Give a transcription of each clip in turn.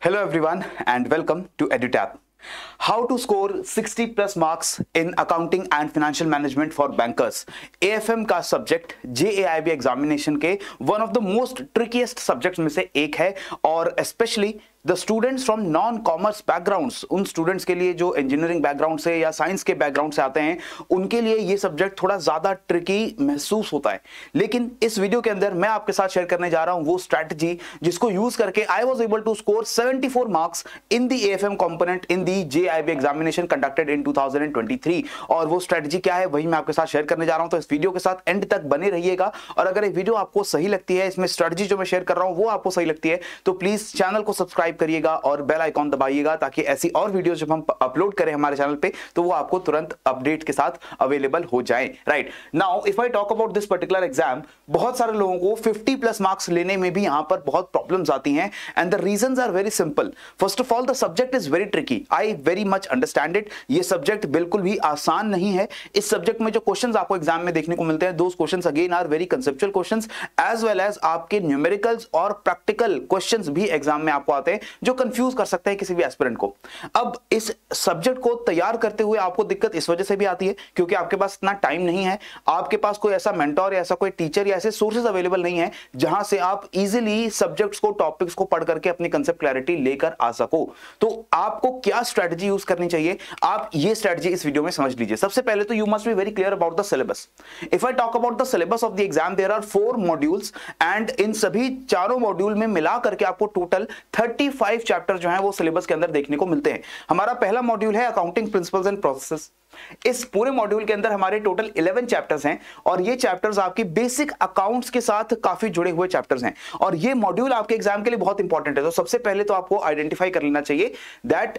Hello everyone and welcome to EduTap. How to score 60 plus marks in accounting and financial management for bankers. AFM का subject JAIB examination के one of the most ट्रिकीएस्ट subjects में से एक है और specially the students from non commerce backgrounds, उन students के लिए जो इंजीनियरिंग बैकग्राउंड से या साइंस के बैकग्राउंड से आते हैं, उनके लिए ये सब्जेक्ट थोड़ा ज्यादा ट्रिकी महसूस होता है। लेकिन इस वीडियो के अंदर मैं आपके साथ शेयर करने जा रहा हूं वो स्ट्रैटेजी जिसको यूज करके I was able to score 74 marks in the AFM component in the JIB examination conducted in 2023। और वो स्ट्रैटेजी क्या है वही मैं आपके साथ शेयर करने जा रहा हूं, तो इस वीडियो के साथ एंड तक बने रहिएगा। और अगर ये वीडियो आपको सही लगती है, इसमें स्ट्रैटेजी जो मैं शेयर कर रहा हूं वो आपको सही लगती है, तो प्लीज चैनल को सब्सक्राइब करिएगा और बेल आइकॉन दबाइएगा ताकि ऐसी और वीडियो जब हम अपलोड करें हमारे चैनल पे तो वो आपको तुरंत अपडेट के साथ अवेलेबल हो जाए। Right now if I talk about this particular exam, बहुत सारे लोगों को 50 प्लस मार्क्स लेने में भी यहां पर बहुत प्रॉब्लम्स आती हैं and the reasons are very simple. First of all the subject is very tricky, I very much understand it. ये सब्जेक्ट बिल्कुल भी आसान नहीं है। इस सब्जेक्ट में जो क्वेश्चंस आपको एग्जाम में देखने को मिलते हैं those questions again are very conceptual questions as well as आपके न्यूमेरिकल्स और प्रैक्टिकल क्वेश्चंस भी एग्जाम में आपको आते हैं जो कंफ्यूज कर सकते हैं किसी भी एस्पिरेंट को। अब इस सब्जेक्ट को तैयार करते हुए आपको दिक्कत इस वजह से भी आती है क्योंकि आपके पास इतना टाइम नहीं है, आपके पास कोई ऐसा मेंटोर या ऐसा कोई टीचर या ऐसे सोर्सेज अवेलेबल नहीं है जहां से आप इजीली सब्जेक्ट्स को, टॉपिक्स को पढ़ करके अपनी कंसेप्ट क्लैरिटी लेकर आ सको। तो आपको क्या स्ट्रेटजी यूज करनी चाहिए, आप ये स्ट्रेटजी इस वीडियो में समझ लीजिए। सबसे पहले तो you must be very clear about the syllabus. If I talk about the syllabus of the exam, there are 4 modules and in सभी चारों मॉड्यूल में मिला करके आपको टोटल 35 चैप्टर जो है वो सिलेबस के अंदर देखने को मिलते हैं। हमारा पहला मॉड्यूल है अकाउंटिंग प्रिंसिपल्स एंड प्रोसेसेस। इस पूरे मॉड्यूल के अंदर हमारे टोटल 11 चैप्टर्स हैं और ये चैप्टर्स आपकी बेसिक अकाउंट्स के साथ काफी जुड़े हुए चैप्टर्स हैं और ये मॉड्यूल आपके एग्जाम के लिए बहुत इंपॉर्टेंट है। तो सबसे पहले तो आपको आइडेंटिफाई कर लेना चाहिए that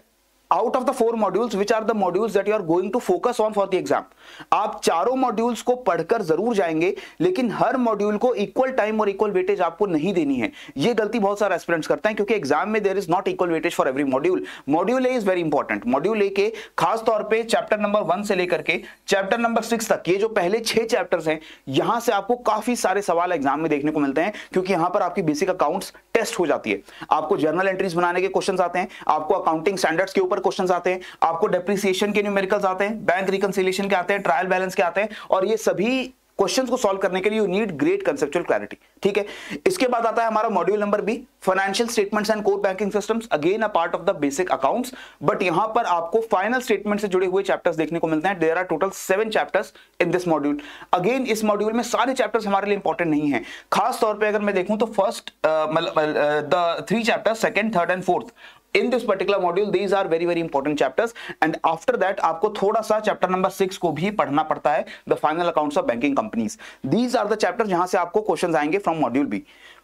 out of the 4 modules which are the modules that you are going to focus on for the exam। आप चारों मॉड्यूल्स को पढ़कर जरूर जाएंगे लेकिन हर मॉड्यूल को इक्वल टाइम और इक्वल वेटेज आपको नहीं देनी है। ये गलती बहुत सारे एस्पिरेंट्स करते हैं क्योंकि एग्जाम में there is not equal weightage for every module. Module A is very important. Module A के खास तौर पे चैप्टर नंबर 1 से लेकर के चैप्टर नंबर 6 तक, ये जो पहले 6 चैप्टर्स हैं, यहां से आपको काफी सारे सवाल एग्जाम में देखने को मिलते हैं क्योंकि यहां पर आपकी बेसिक अकाउंट्स टेस्ट हो जाती है। आपको जर्नल एंट्रीज बनाने के क्वेश्चंस आते हैं, आपको अकाउंटिंग स्टैंडर्ड्स के ऊपर क्वेश्चंस आते हैं, आपको डेप्रिसिएशन के न्यूमेरिकल्स आते हैं, बैंक रिकंसिलिएशन के आते हैं, ट्रायल बैलेंस के आते हैं और ये सभी क्वेश्चंस को सॉल्व करने के लिए you need great conceptual clarity. ठीक है, इसके बाद आता है हमारा module number B, financial statements and core banking systems, again a part of the basic accounts, but यहां पर आपको फाइनल स्टेटमेंट से जुड़े हुए चैप्टर्स देखने को मिलते हैं। There are total 7 chapters in this module. Again इस मॉड्यूल में सारे चैप्टर्स हमारे लिए इंपॉर्टेंट नहीं है। खास तौर पर अगर मैं देखूं तो first the 3 chapters, second, third and fourth in this particular module, these are very very important chapters and after that आपको थोड़ा सा चैप्टर नंबर 6 को भी पढ़ना पड़ता है, the final accounts of banking companies। these are the chapters जहां से आपको क्वेश्चंस आएंगे from module B।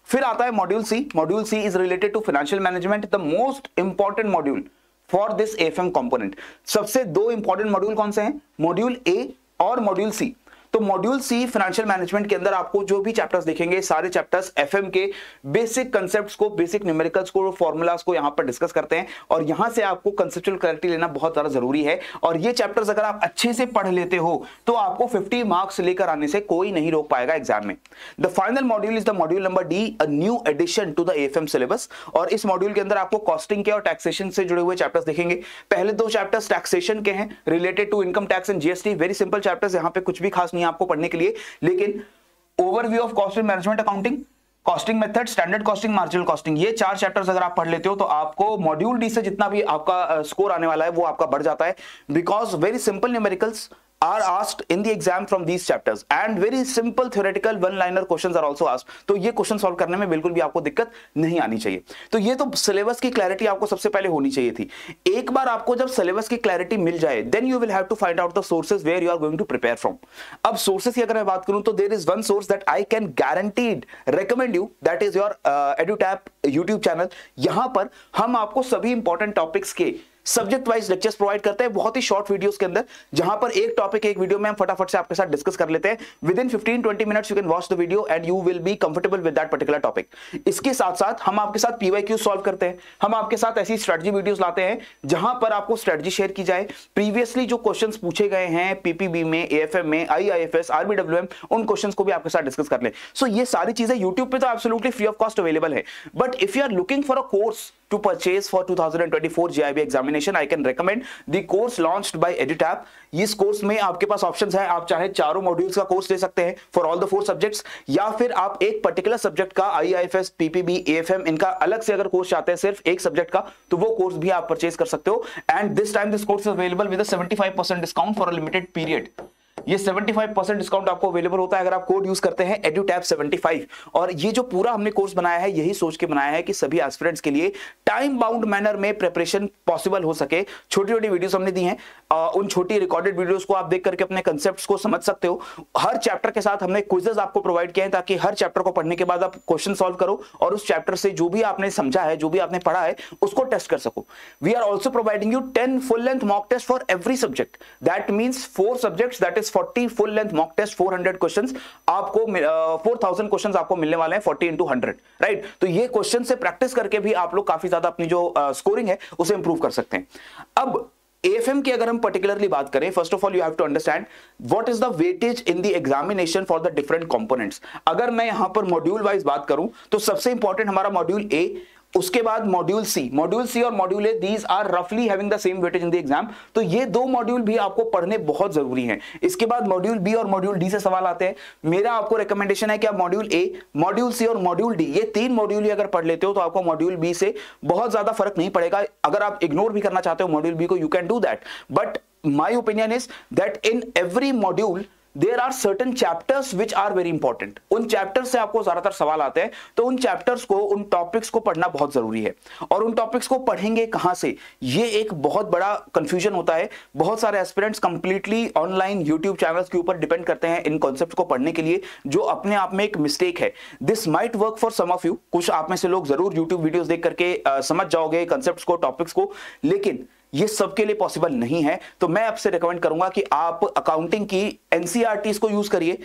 फिर आता है module C. Module C is related to financial management, the most important module for this AFM component. सबसे 2 important module कौन से हैं, मॉड्यूल ए और मॉड्यूल सी। तो मॉड्यूल सी फाइनेंशियल मैनेजमेंट के अंदर आपको जो भी चैप्टर्स देखेंगे सारे चैप्टर्स एफएम के बेसिक कांसेप्ट्स को, बेसिक न्यूमेरिकल्स को, फॉर्मूलाज को यहां पर डिस्कस करते हैं और यहां से आपको कंसेप्चुअल क्लैरिटी लेना बहुत ज्यादा जरूरी है। और ये चैप्टर्स अगर आप अच्छे से पढ़ लेते हो तो आपको 50 मार्क्स लेकर आने से कोई नहीं रोक पाएगा एग्जाम में। The final module is the module number D, a new addition to the AFM syllabus. और इस मॉड्यूल के अंदर आपको कॉस्टिंग के और टैक्सेशन से जुड़े हुए चैप्टर्स देखेंगे। पहले 2 चैप्टर्स टैक्सेशन के हैं, related to income tax and GST, very simple chapters, यहां पे कुछ भी खास नहीं है आपको पढ़ने के लिए। लेकिन overview of cost and management accounting, costing method, standard costing, marginal costing, ये 4 चैप्टर्स अगर आप पढ़ लेते हो तो आपको मॉड्यूल डी से जितना भी आपका स्कोर आने वाला है वो आपका बढ़ जाता है because very simple numericals are asked in the exam from these chapters and very simple theoretical one liner questions are also asked। तो ये क्वेश्चन सॉल्व करने में बिल्कुल भी आपको दिक्कत नहीं आनी चाहिए। तो ये तो सिलेबस की क्लैरिटी आपको सबसे पहले होनी चाहिए थी। एक बार आपको जब सिलेबस की क्लैरिटी मिल जाए then you will have to find out the sources where you are going to prepare from. अब सोर्सेज की अगर मैं बात करूं तो there is one source that I can guaranteed recommend you, that is your EduTap YouTube channel. यहां पर हम आपको सभी इंपॉर्टेंट टॉपिक्स के सब्जेक्ट वाइज लेक्चर्स प्रोवाइड करते हैं बहुत ही शॉर्ट वीडियोस के अंदर, जहां पर एक टॉपिक एक वीडियो में हम फटाफट से आपके साथ डिस्कस कर लेते हैं। With in 15-20 minutes you can watch the video and you will be comfortable with that particular topic. इसके साथ साथ हम आपके साथ PYQ सॉल्व करते हैं, हम आपके साथ ऐसी स्ट्रेटजी वीडियोस लाते हैं जहां पर आपको स्ट्रेटजी शेयर की जाए, प्रीवियसली जो क्वेश्चंस पूछे गए हैं PPB में, AFM में, IIFS, RBWM, उन क्वेश्चंस को भी आपके साथ डिस्कस कर लें। सो ये सारी चीजें YouTube पे तो absolutely free of cost available है, but if you are looking for a course to purchase for 2024 JIB examination, I can recommend the course launched by EduTap. इस कोर्स में आपके पास ऑप्शंस है, आप चाहे चारों मॉड्यूल्स का कोर्स ले सकते हैं फॉर ऑल द 4 सब्जेक्ट्स, या फिर आप एक पर्टिकुलर सब्जेक्ट का IIFS, PPB, AFM इनका अलग से अगर कोर्स चाहते हैं सिर्फ एक सब्जेक्ट का, तो वो कोर्स भी आप परचेज कर सकते हो. And this time this course is available with 75% discount for a limited period. ये 75% डिस्काउंट आपको अवेलेबल होता है अगर आप कोड यूज करते हैं EduTap75. और ये जो पूरा हमने कोर्स बनाया है, यही सोच के बनाया है कि सभी एस्पिरेंट्स के लिए टाइम बाउंड मैनर में प्रिपरेशन पॉसिबल हो सके. छोटी छोटी वीडियोस हमने दी हैं, उन छोटी रिकॉर्डेड वीडियोस को आप देख करके अपने कंसेप्ट्स को समझ सकते हो. हर चैप्टर के साथ हमने क्विजेस आपको प्रोवाइड किए हैं ताकि हर चैप्टर को पढ़ने के बाद आप क्वेश्चन सॉल्व करो और उस चैप्टर से जो भी आपने समझा है, जो भी आपने पढ़ा है, उसको टेस्ट कर सको. We are also providing you 10 full length mock test for every subject. That means 4 subjects, that is 40 full length mock test, 400 questions आपको 4000 क्वेश्चंस आपको मिलने वाले हैं 40 into 100, राइट. तो ये क्वेश्चन से प्रैक्टिस करके भी आप लोग काफी ज्यादा अपनी जो स्कोरिंग है उसे इंप्रूव कर सकते हैं. अब AFM की अगर हम पर्टिकुलरली बात करें, first of all you have to understand what is the weightage in the examination for the different components. अगर मैं यहां पर मॉड्यूल वाइज बात करूं तो सबसे इंपॉर्टेंट हमारा मॉड्यूल A, उसके बाद मॉड्यूल सी और मॉड्यूल ए, दीज आर रफली having the same weightage in the exam. तो ये 2 मॉड्यूल भी आपको पढ़ने बहुत जरूरी हैं. इसके बाद मॉड्यूल बी और मॉड्यूल डी से सवाल आते हैं. मेरा आपको रिकमेंडेशन है कि आप मॉड्यूल ए, मॉड्यूल सी और मॉड्यूल डी, ये 3 मॉड्यूल ही अगर पढ़ लेते हो तो आपको मॉड्यूल बी से बहुत ज्यादा फर्क नहीं पड़ेगा. अगर आप इग्नोर भी करना चाहते हो मॉड्यूल बी को, you can do that, but my opinion is that in every module there are certain chapters which are very important. उन चैप्टर्स से आपको ज्यादातर सवाल आते हैं, तो उन चैप्टर्स को, उन टॉपिक्स को पढ़ना बहुत जरूरी है. और उन टॉपिक्स को पढ़ेंगे कहां से, ये एक बहुत बड़ा कंफ्यूजन होता है. बहुत सारे aspirants completely online YouTube channels के ऊपर डिपेंड करते हैं इन कॉन्सेप्ट को पढ़ने के लिए, जो अपने आप में एक मिस्टेक है. This might work for some of you. कुछ आप में से लोग जरूर यूट्यूब वीडियोस देख करके समझ जाओगे कंसेप्ट्स को, टॉपिक्स को, लेकिन ये सबके लिए पॉसिबल नहीं है. तो मैं आपसे रिकमेंड करूंगा कि आप अकाउंटिंग की एनसीईआरटीज को यूज करिए.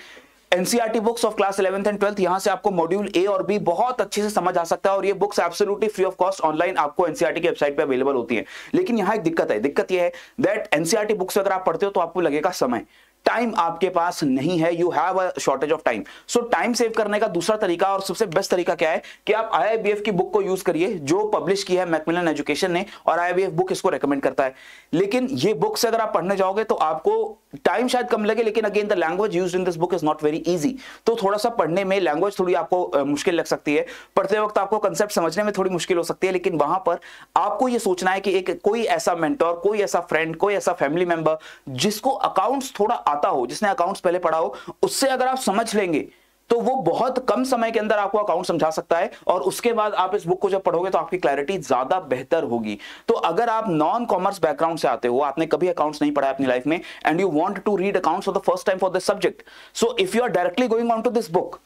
NCERT books of class 11th and 12th, यहां से आपको मॉड्यूल ए और बी बहुत अच्छे से समझ आ सकता है. और ये books absolutely free of cost online आपको एनसीईआरटी की वेबसाइट पे अवेलेबल होती है. लेकिन यहां एक दिक्कत है. दिक्कत यह है दैट एनसीईआरटी बुक्स अगर आप पढ़ते हो तो आपको लगेगा समय, टाइम आपके पास नहीं है. You have a shortage of time. So time save करने का दूसरा तरीका और सबसे बेस्ट तरीका क्या है कि आप IIBF की बुक को यूज करिए, जो पब्लिश की है मैकमिलन एजुकेशन ने, और IIBF बुक इसको रेकमेंड करता है. लेकिन ये बुक से अगर आप पढ़ने जाओगे तो आपको टाइम शायद कम लगे, लेकिन again the language used in this book is not very easy. तो थोड़ा सा पढ़ने में लैंग्वेज थोड़ी आपको मुश्किल लग सकती है. पढ़ते वक्त आपको कंसेप्ट समझने में थोड़ी मुश्किल हो सकती है. लेकिन वहां पर आपको ये सोचना है कि एक कोई ऐसा मेंटोर, कोई ऐसा फ्रेंड, कोई ऐसा फैमिली मेंबर जिसको अकाउंट्स थोड़ा आता हो, जिसने अकाउंट्स पहले पढ़ा हो, उससे अगर आप समझ लेंगे तो वो बहुत कम समय के अंदर आपको अकाउंट समझा सकता है. और उसके बाद आप इस बुक को जब पढ़ोगे तो आपकी क्लैरिटी ज्यादा बेहतर होगी. तो अगर आप नॉन कॉमर्स बैकग्राउंड से आते हो, आपने कभी अकाउंट्स नहीं पढ़ा अपनी लाइफ में, and you want to read accounts for the first time for this subject, so if you are directly going on to this book,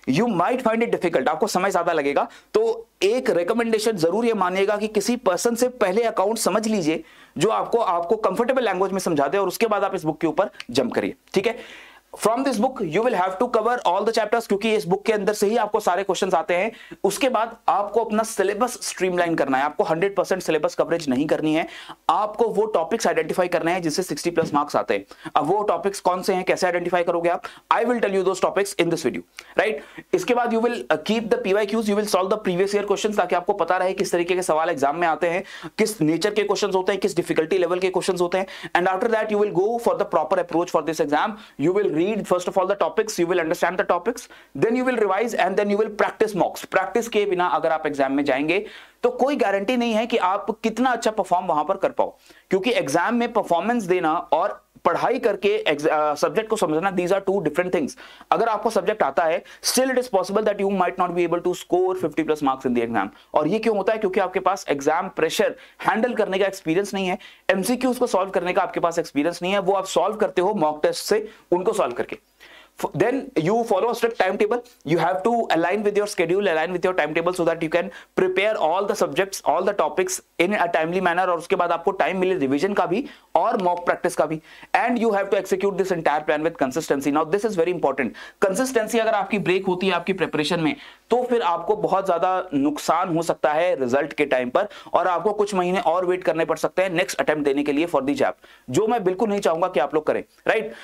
you might find it difficult. आपको समय ज्यादा लगेगा. तो एक रिकमेंडेशन जरूर ये मानिएगा कि किसी पर्सन से पहले अकाउंट समझ लीजिए जो आपको कंफर्टेबल लैंग्वेज में समझा दे, और उसके बाद आप इस बुक के ऊपर जंप करिए. ठीक है. From this book you will have to cover all the chapters, क्योंकि इस बुक के अंदर से ही आपको सारे क्वेश्चंस आते हैं. उसके बाद आपको अपना सिलेबस स्ट्रीमलाइन करना है. आपको 100% सिलेबस कवरेज नहीं करनी है. आपको वो टॉपिक्स आइडेंटिफाई करने हैं जिससे 60+ मार्क्स आते हैं. अब वो टॉपिक्स कौन से हैं, कैसे आइडेंटिफाई करोगे आप, I will tell you those topics in this video, right. इसके बाद you will keep the PYQs, you will solve the previous year questions, ताकि आपको पता रहे किस तरीके के सवाल एग्जाम में आते हैं, किस नेचर के क्वेश्चंस होते हैं, किस डिफिकल्टी लेवल के क्वेश्चंस होते हैं. And after that you will go for the proper approach for this exam. You will read first of all topics, you will understand the topics, then you will revise and then you will practice mocks. Practice के बिना अगर आप exam में जाएंगे तो कोई guarantee नहीं है कि आप कितना अच्छा परफॉर्म वहां पर कर पाओ, क्योंकि एग्जाम में परफॉर्मेंस देना और पढ़ाई करके सब्जेक्ट को समझना, these are two different things. अगर आपको सब्जेक्ट आता है, still it is possible that you might not be able to score 50+ marks in the exam. और ये क्यों होता है, क्योंकि आपके पास एग्जाम प्रेशर हैंडल करने का एक्सपीरियंस नहीं है, MCQs को सॉल्व करने का आपके पास एक्सपीरियंस नहीं है. वो आप सॉल्व करते हो मॉक टेस्ट से, उनको सॉल्व करके. Then you follow a strict timetable. You have to align with your schedule, align with your timetable, so that you can prepare all the subjects, all the topics in a timely manner. और उसके बाद आपको time मिले revision का भी और mock practice का भी. And you have to execute this entire plan with consistency. Now this is very important. Consistency अगर आपकी ब्रेक होती है आपकी प्रिपरेशन में, तो फिर आपको बहुत ज्यादा नुकसान हो सकता है रिजल्ट के टाइम पर, और आपको कुछ महीने और वेट करने पड़ सकते हैं नेक्स्ट अटेम्प्ट देने के लिए फॉर द जैप, जो मैं बिल्कुल नहीं चाहूंगा कि आप लोग करें, राइट.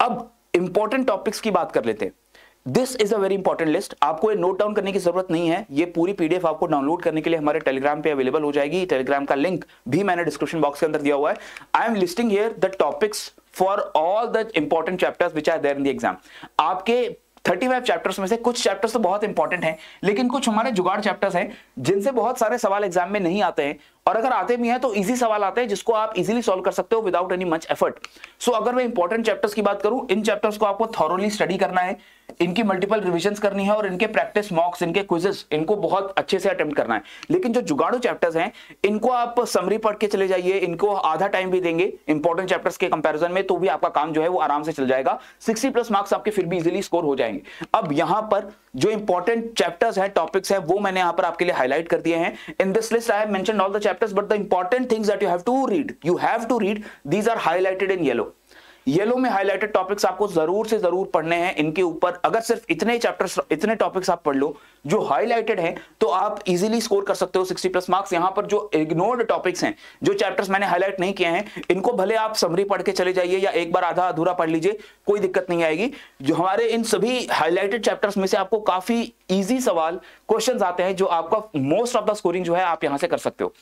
अब इंपॉर्टेंट टॉपिक्स की बात कर लेते हैं. This is a very important list. आपको ये नोट डाउन करने की जरूरत नहीं है, ये पूरी पीडीएफ आपको डाउनलोड करने के लिए हमारे टेलीग्राम पे अवेलेबल हो जाएगी। टेलीग्राम का लिंक भी मैंने डिस्क्रिप्शन बॉक्स के अंदर दिया हुआ है। I am listing here the topics for all the important chapters which are there in the exam. आपके 35 चैप्टर्स में से कुछ चैप्टर्स तो बहुत इंपॉर्टेंट हैं, लेकिन कुछ हमारे जुगाड़ चैप्टर्स हैं जिनसे बहुत सारे सवाल एग्जाम में नहीं आते हैं, और अगर आते भी हैं तो इजी सवाल आते हैं जिसको आप इजीली सॉल्व कर सकते हो विदाउट एनी मच एफर्ट। सो अगर मैं इंपॉर्टेंट चैप्टर्स की बात करूं, इन चैप्टर्स को आपको थॉरोली स्टडी करना है, इनकी मल्टीपल रिविजन्स करनी है और इनके प्रैक्टिस मॉक्स, इनके क्विजेस, इनको बहुत अच्छे से अटेम्प्ट करना है। लेकिन जो जुगाड़ू चैप्टर्स हैं इनको आप समरी पढ़ के चले जाइए, इनको आधा टाइम भी देंगे इंपॉर्टेंट चैप्टर्स के कंपैरिजन में, तो भी आपका काम जो है वो आराम से चल जाएगा। 60+ मार्क्स आपके फिर भी इजीली स्कोर हो जाएंगे। अब यहां पर जो इंपॉर्टेंट चैप्टर्स हैं, टॉपिक्स हैं, वो मैंने यहां पर आपके लिए हाईलाइट कर दिए हैं। In this list I have mentioned all the chapters, but the important things that you have to read, these are highlighted in yellow में हाईलाइटेड टॉपिक्स आपको जरूर से जरूर पढ़ने हैं। इनके ऊपर अगर सिर्फ इतने चैप्टर्स, इतने टॉपिक्स आप पढ़ लो जो हाईलाइटेड हैं, तो आप इजीली स्कोर कर सकते हो 60+ मार्क्स। यहां पर जो इग्नोर्ड टॉपिक्स हैं, जो चैप्टर्स मैंने हाईलाइट नहीं किए हैं, इनको भले आप समरी पढ़ के चले जाइए या एक बार आधा अधूरा पढ़ लीजिए, कोई दिक्कत नहीं आएगी। जो हमारे इन सभी हाईलाइटेड चैप्टर्स में से आपको काफी इजी सवाल, क्वेश्चंस आते हैं, जो आपका मोस्ट ऑफ द स्कोरिंग जो है आप यहां से कर सकते हो।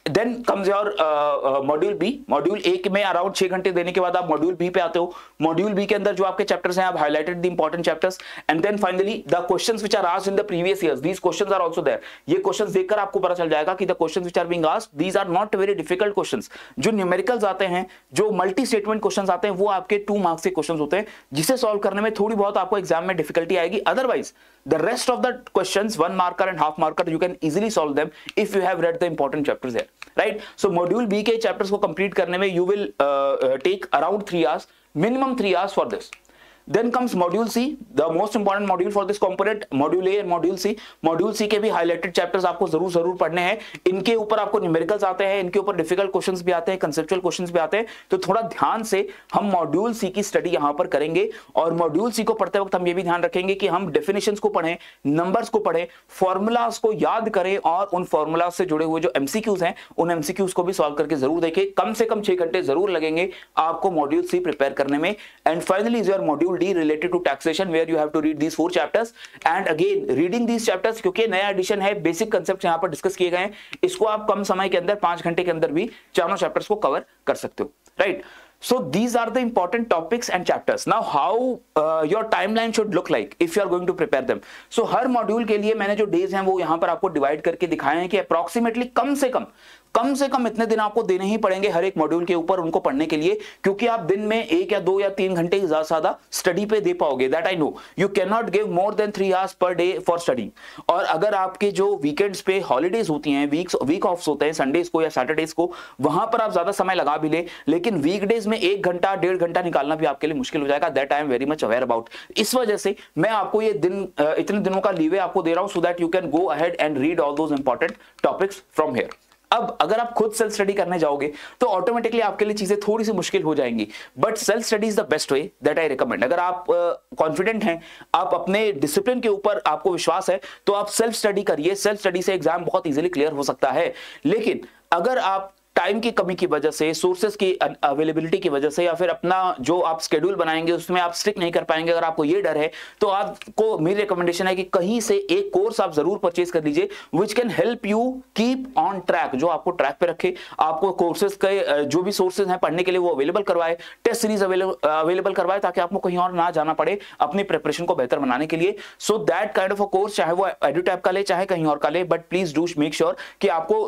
Then comes your module B. Module A में अराउंड 6 घंटे देने के बाद आप मॉड्यूल बी पे आते हो। मॉड्यूल बी के अंदर जो आपके चैप्टर्स हैं, आप highlighted the important chapters, and then finally the questions which are asked in the previous years, these questions are also there. ये क्वेश्चंस देखकर आपको पता चल जाएगा कि the questions which are being asked, these are not very difficult questions. जो numericals आते हैं, जो मल्टी स्टेटमेंट क्वेश्चंस आते हैं, वो आपके 2 मार्क्स के क्वेश्चंस होते हैं, जिसे सॉल्व करने में थोड़ी बहुत आपको एग्जाम में डिफिकल्टी आएगी। Otherwise the rest of the questions, 1 marker and half marker, you can easily solve them if you have read the important chapters there, right? So module B के chapters को complete करने में you will take around 3 hours, minimum 3 hours for this. Then comes module C, the most important module for this component, module A and module C. Module C के भी highlighted chapters आपको जरूर पढ़ने हैं। इनके ऊपर आपको न्यूमेरिकल्स आते हैं, इनके ऊपर डिफिकल्ट क्वेश्चंस भी आते हैं, कंसेप्चुअल क्वेश्चंस भी आते हैं, तो थोड़ा ध्यान से हम मॉड्यूल सी की स्टडी यहां पर करेंगे। और मॉड्यूल सी को पढ़ते वक्त हम ये भी ध्यान रखेंगे कि हम डेफिनेशंस को पढ़ें, नंबर्स को पढ़ें, फॉर्मूलाज को याद करें, और उन फॉर्मूलाज से जुड़े हुए जो एमसीक्यूज हैं, उन एमसीक्यूज को भी सॉल्व करके जरूर देखें। कम से कम 6 घंटे जरूर लगेंगे आपको मॉड्यूल सी प्रिपेयर करने में। And finally is your module D related to taxation, where you have to read these 4 chapters, and again reading these chapters, क्योंकि नया एडिशन है, बेसिक कंसेप्ट यहां पर डिस्कस किए गए हैं, इसको आप कम समय के अंदर 5 घंटे के अंदर भी चारों चैप्टर्स को कवर कर सकते हो, right? So these are the important topics and chapters. Now how your timeline should look like if you are going to prepare them. So her module के लिए मैंने जो डेज हैं वो यहां पर आपको डिवाइड करके दिखाए हैं कि अप्रोक्सीमेटली कम से कम इतने दिन आपको देने ही पड़ेंगे हर एक मॉड्यूल के ऊपर उनको पढ़ने के लिए, क्योंकि आप दिन में 1 या 2 या 3 घंटे ही ज्यादा स्टडी पे दे पाओगे। That I know, you can not give more than 3 hours per day for study. और अगर आपके जो वीकेंड्स पे हॉलीडेज होती हैं, वीक ऑफ्स होते हैं, संडेज को या सैटरडेज को, वहां पर आप ज्यादा समय लगा भी ले, लेकिन वीकडेज में 1 घंटा 1.5 घंटा निकालना भी आपके लिए मुश्किल हो जाएगा। That I am very much aware about. इस वजह से मैं आपको ये इतने दिनों का लीवे आपको दे रहा हूं, so that you can go ahead and read all those important topics from here. अब अगर आप खुद सेल्फ स्टडी करने जाओगे तो ऑटोमेटिकली आपके लिए चीजें थोड़ी सी मुश्किल हो जाएंगी, but self study is the best way that I recommend. अगर आप कॉन्फिडेंट हैं, आप अपने डिसिप्लिन के ऊपर आपको विश्वास है, तो आप सेल्फ स्टडी करिए। सेल्फ स्टडी से एग्जाम बहुत इजीली क्लियर हो सकता है। लेकिन अगर आप टाइम की कमी की वजह से, सोर्सेज की अवेलेबिलिटी की वजह से, या फिर अपना जो आप स्केड्यूल बनाएंगे उसमें आप स्टिक नहीं कर पाएंगे, अगर आपको ये डर है, तो आपको मेरी रिकमेंडेशन है कि कहीं से एक कोर्स आप जरूर परचेज कर लीजिए which can help you keep on track, जो आपको ट्रैक पे रखे, आपको कोर्सेज के जो भी सोर्सेज हैं पढ़ने के लिए वो अवेलेबल करवाए, टेस्ट सीरीज अवेलेबल करवाए, ताकि आपको कहीं और ना जाना पड़े अपनी प्रिपरेशन को बेहतर बनाने के लिए। So that kind of a course, चाहे वो एडुटैप का ले चाहे कहीं और का ले, but please do make sure कि आपको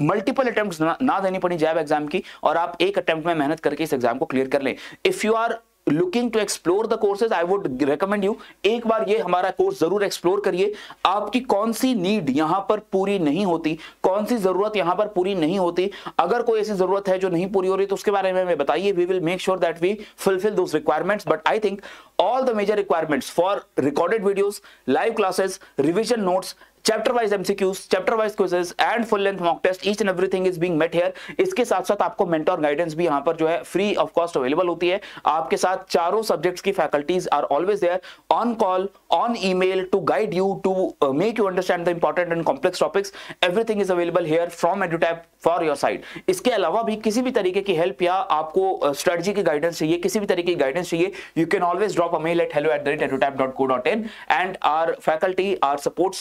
मल्टीपल अटेम्प्ट्स ना देनी पड़ी जैब एग्जाम की, और आप एक अटेम्प्ट में मेहनत करके इस एग्जाम को क्लियर कर लें। If you are looking to explore the courses, I would recommend you एक बार ये हमारा कोर्स जरूर एक्सप्लोर करिए। आपकी कौन सी नीड यहां पर पूरी नहीं होती, कौन सी जरूरत यहां पर पूरी नहीं होती, अगर कोई ऐसी जरूरत है जो नहीं पूरी हो रही तो उसके बारे में बताइए। We will make sure that we fulfil those requirements. But I think all the major requirements for recorded videos, live classes, revision notes, chapter wise MCQs, chapter wise quizzes and full length mock test, each and everything is being met here. इसके साथ साथ आपको mentor guidance भी यहाँ पर जो है free of cost available होती है। आपके साथ चारों सब्जेक्ट्स की faculties are always there on call, on email to guide you, to make you understand the important and complex topics. Everything is available here from Edutap for your side. इसके अलावा भी किसी भी तरीके की हेल्प या आपको स्ट्रेटजी की गाइडेंस चाहिए, किसी भी तरीके की गाइडेंस चाहिए, you can always drop a mail at hello@edutap.co.in and our faculty, our support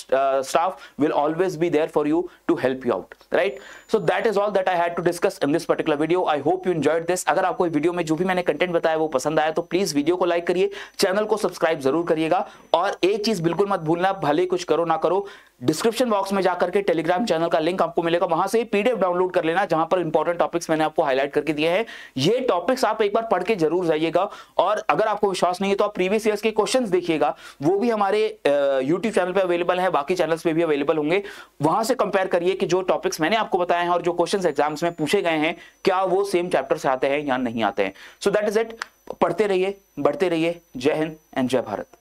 staff will always be there for you to help you out, right? So that is all that I had to discuss in this particular video. I hope you enjoyed this. अगर आपको video में जो भी मैंने content बताया वो पसंद आया तो प्लीज वीडियो को लाइक करिए, चैनल को सब्सक्राइब जरूर करिएगा, और एक चीज बिल्कुल मत भूलना, भले कुछ करो ना करो, डिस्क्रिप्शन बॉक्स में जाकर के टेलीग्राम चैनल का लिंक आपको मिलेगा, वहां से पीडीएफ डाउनलोड कर लेना जहां पर इंपॉर्टेंट टॉपिक्स मैंने आपको हाईलाइट करके दिए हैं। ये टॉपिक्स आप एक बार पढ़ के जरूर जाइएगा, और अगर आपको विश्वास नहीं है तो आप प्रीवियस ईयर्स के क्वेश्चंस देखिएगा, वो भी हमारे यूट्यूब चैनल पे अवेलेबल है, बाकी चैनल्स पे भी अवेलेबल होंगे। वहां से कंपेयर करिए कि जो टॉपिक्स मैंने आपको बताए हैं और जो क्वेश्चंस एग्जाम्स में पूछे गए हैं, क्या वो सेम चैप्टर से आते हैं या नहीं आते हैं। So that is it. पढ़ते रहिए, बढ़ते रहिए। जय हिंद एंड जय भारत।